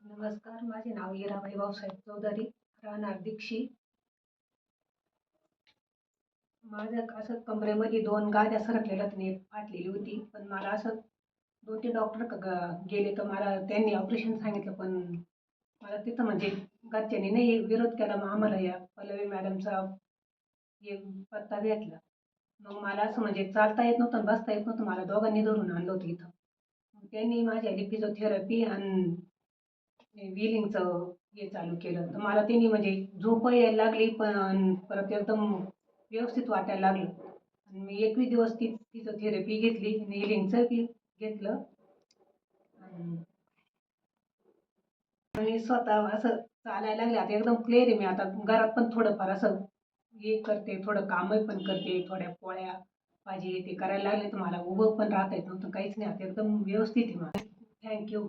नमस्कार, माझे नाव हिराबाई भाऊसाहेब चौधरी, राहणार दीक्षी. माझं असं कमरेमध्ये 2 गाद्या सरकलेल्या होत्या आणि एक फाटलेली होती. पण मला असं 2-3 डॉक्टर गेले तर मला त्यांनी ऑपरेशन सांगितलं. पण मला तिथं म्हणजे घरच्यांनी नाही विरोध केला. मग आम्हाला या पल्लवी मॅडमचा हे पत्ता भेटला. मग मला असं म्हणजे चालता येत नव्हतं आणि बसता येत नव्हतं. मला दोघांनी धरून आणलं होतं इथं. मग त्यांनी माझ्या फिजिओथेरपी आणि व्हीलिंगचं हे चालू केलं. तर मला त्यांनी म्हणजे झोप यायला लागली, पण परत एकदम व्यवस्थित वाटायला लागलं. आणि मी 21 दिवस तिचं थेरपी घेतली, व्हीलिंगचं बी घेतलं. आणि स्वतः असं चालायला लागले. आता एकदम क्लिअर आहे. मी आता घरात पण थोडंफार असं हे करते, थोडं कामही पण करते, थोड्या पोळ्या भाजी ते करायला लागले. तर मला उभं पण राहता येत नव्हतं, काहीच नाही. आता एकदम व्यवस्थित आहे मला. थँक्यू.